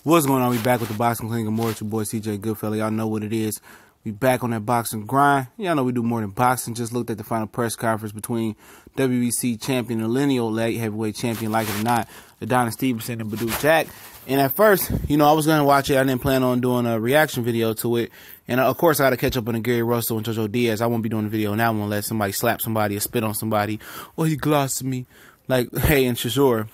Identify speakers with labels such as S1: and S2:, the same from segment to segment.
S1: What's going on? We back with the Boxing Clinic. More with your boy CJ Goodfellow. Y'all know what it is. We back on that boxing grind. Y'all know we do more than boxing. Just looked at the final press conference between WBC champion and lineal light heavyweight champion, like it or not, Adonis Stevenson and Badou Jack. And at first, I was going to watch it. I didn't plan on doing a reaction video to it. And of course, I got to catch up on the Gary Russell and Jojo Diaz. I won't be doing a video on that one unless somebody slap somebody or spit on somebody. Or he glossed me. Like, hey, and Shazor.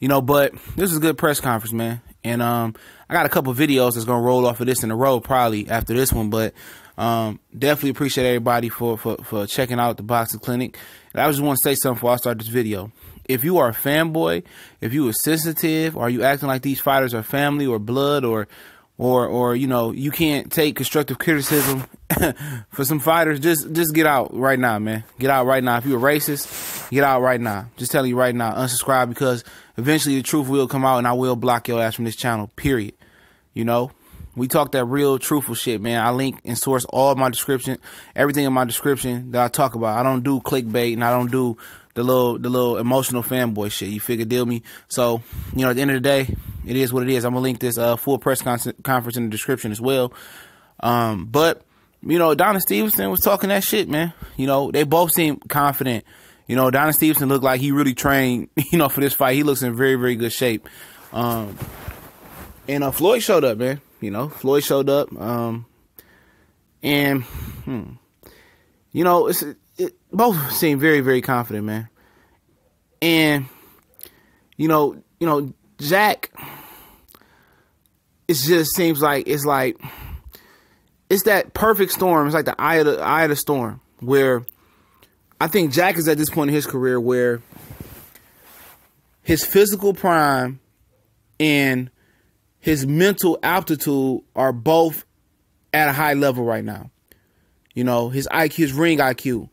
S1: But this is a good press conference, man. And I got a couple videos that's going to roll off of this in a row probably after this one. But definitely appreciate everybody for checking out the Boxing Clinic. And I just want to say something before I start this video. If you are a fanboy, if you are sensitive, or you acting like these fighters are family or blood or you can't take constructive criticism for some fighters, just get out right now, man. Get out right now. If you're a racist, get out right now. Just telling you right now, unsubscribe, because eventually the truth will come out and I will block your ass from this channel, period. We talk that real truthful shit, man. I link and source all of my description, everything in my description that I talk about. I don't do clickbait and I don't do the little emotional fanboy shit. You figure, deal me? So, at the end of the day, it is what it is. I'm gonna link this full press conference in the description as well. But Adonis Stevenson was talking that shit, man. They both seem confident. Adonis Stevenson looked like he really trained, for this fight. He looks in very, very good shape. And Floyd showed up, man. Floyd showed up. Both seem very, very confident, man. And Jack, it just seems like it's that perfect storm. It's like the eye of the storm, where I think Jack is at this point in his career where his physical prime and his mental aptitude are both at a high level right now. His IQ, his ring IQ,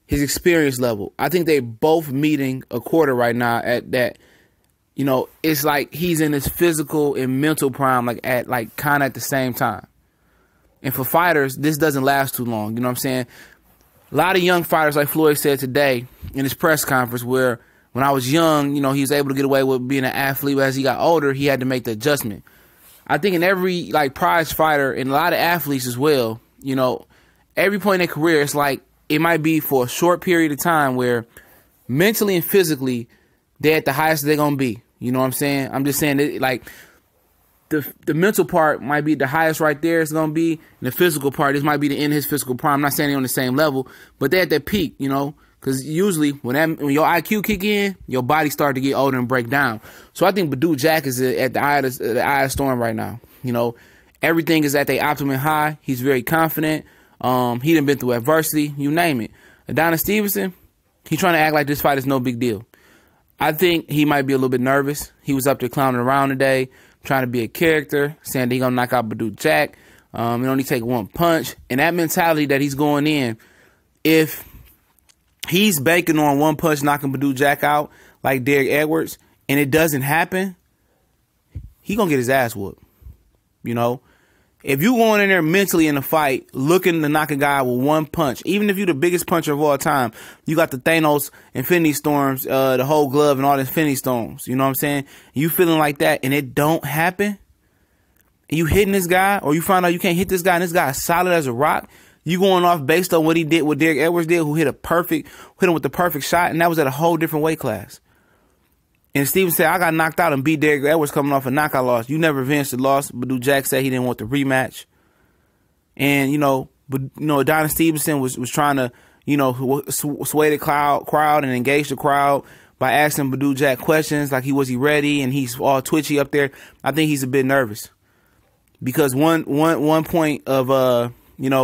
S1: his experience level. I think they both meeting a quarter right now at that. It's like he's in his physical and mental prime, kind of at the same time. And for fighters, this doesn't last too long. You know what I'm saying? A lot of young fighters, like Floyd said today in his press conference, where when I was young, he was able to get away with being an athlete, but as he got older, he had to make the adjustment. I think in every prize fighter and a lot of athletes as well, every point in their career, it's like it might be for a short period of time where mentally and physically they're at the highest they're gonna be. You know what I'm saying? I'm just saying that, the mental part might be the highest right there it's gonna be, and the physical part, this might be the end of his physical prime. I'm not saying they're on the same level, but they're at their peak, because usually when your IQ kick in, your body start to get older and break down. So I think Badou Jack is at the eye of the storm right now. Everything is at their optimum high. He's very confident. He done been through adversity, you name it. Adonis Stevenson, he's trying to act like this fight is no big deal. I think he might be a little bit nervous. He was up there clowning around today, trying to be a character, saying that he's going to knock out Badou Jack. He only take one punch. And that mentality that he's going in, if he's banking on one punch knocking Badou Jack out like Derek Edwards, and it doesn't happen, he going to get his ass whooped. If you going in there mentally in a fight looking to knock a guy with one punch, even if you're the biggest puncher of all time, you got the Thanos Infinity Storms, the whole glove and all the Infinity Storms, you know what I'm saying? You feeling like that and it don't happen, and you hitting this guy, or you find out you can't hit this guy and this guy is solid as a rock, you going off based on what he did, what Derek Edwards did, who hit him with the perfect shot, and that was at a whole different weight class. And Steven said, I got knocked out and beat Derek Edwards coming off a knockout loss. You never avenged the loss. Badou Jack said he didn't want the rematch. And, Adonis Stevenson was trying to, sway the crowd and engage the crowd by asking Badou Jack questions like was he ready, and he's all twitchy up there. I think he's a bit nervous. Because one point of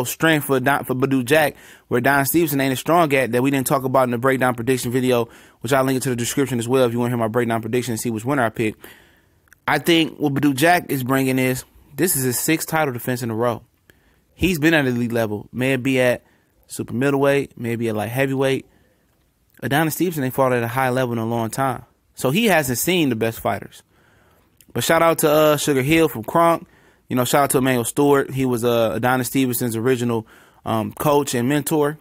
S1: strength for Badou Jack, where Adonis Stevenson ain't as strong at, that we didn't talk about in the breakdown prediction video, which I'll link it to the description as well if you want to hear my breakdown prediction and see which winner I pick. I think what Badou Jack is bringing is, this is his 6th title defense in a row. He's been at elite level. May it be at super middleweight, maybe at light heavyweight. Adonis Stevenson ain't fought at a high level in a long time. So he hasn't seen the best fighters. But shout out to Sugar Hill from Kronk. Shout out to Emmanuel Stewart. He was Adonis Stevenson's original coach and mentor.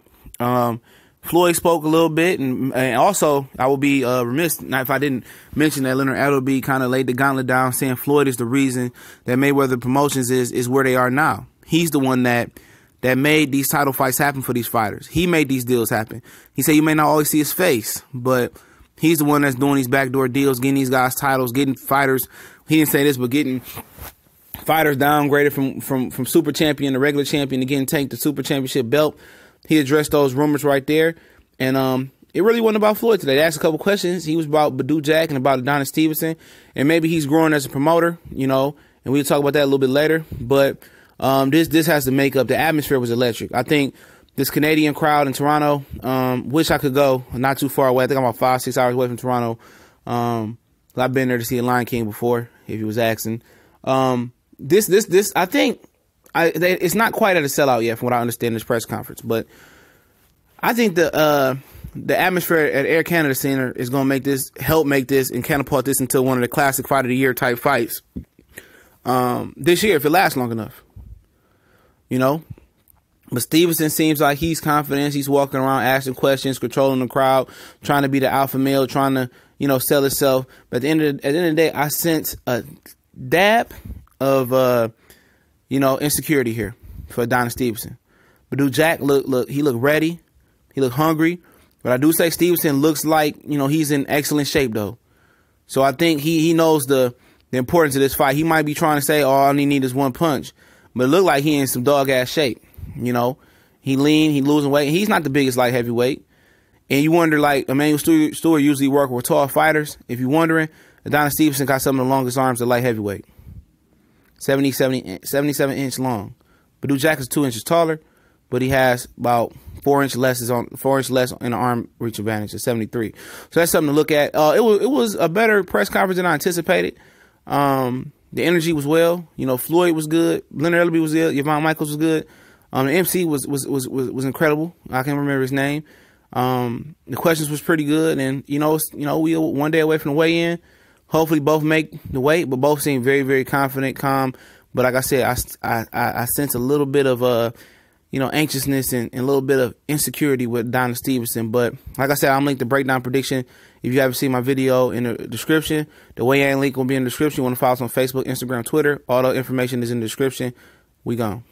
S1: Floyd spoke a little bit, and also I would be remiss if I didn't mention that Leonard Appleby kind of laid the gauntlet down, saying Floyd is the reason that Mayweather Promotions is where they are now. He's the one that made these title fights happen for these fighters. He made these deals happen. He said you may not always see his face, but he's the one that's doing these backdoor deals, getting these guys titles, getting fighters. He didn't say this, but getting fighters downgraded from super champion to regular champion to getting tanked the super championship belt. He addressed those rumors right there. And it really wasn't about Floyd today. They asked a couple questions. He was about Badou Jack and about Adonis Stevenson. And maybe he's growing as a promoter, and we'll talk about that a little bit later. But this has to make up. The atmosphere was electric. I think this Canadian crowd in Toronto, wish I could go not too far away. I think I'm about 5-6 hours away from Toronto. I've been there to see a Lion King before, if you was asking. This I think it's not quite at a sellout yet from what I understand in this press conference, but I think the atmosphere at Air Canada Center is going to help make this and catapult this into one of the classic fight of the year type fights this year if it lasts long enough. But Stevenson seems like he's confident. He's walking around asking questions, controlling the crowd, trying to be the alpha male, trying to, sell himself. But at the end of the day, I sense a dab of, insecurity here for Adonis Stevenson. Badou Jack, he looked ready. He looked hungry. But I do say Stevenson looks like, he's in excellent shape, though. So I think he knows the importance of this fight. He might be trying to say, all he need is one punch. But it looked like he in some dog-ass shape. He lean, he losing weight. He's not the biggest light heavyweight. And you wonder, like, Emmanuel Stewart usually work with tall fighters. If you're wondering, Adonis Stevenson got some of the longest arms at light heavyweight. 77 inch long. Badou Jack is 2 inches taller, but he has about 4 inch less in the arm reach advantage at 73. So that's something to look at. It was a better press conference than I anticipated. The energy was well. Floyd was good. Leonard Appleby was good. Yvonne Michaels was good. The MC was incredible. I can't remember his name. The questions was pretty good, and we are one day away from the weigh-in. Hopefully, both make the weight, but both seem very, very confident, calm. But like I said, I sense a little bit of anxiousness and a little bit of insecurity with Adonis Stevenson. But like I said, I'm linked to breakdown prediction. If you haven't seen my video in the description, the weigh-in link will be in the description. You want to follow us on Facebook, Instagram, Twitter. All the information is in the description. We gone.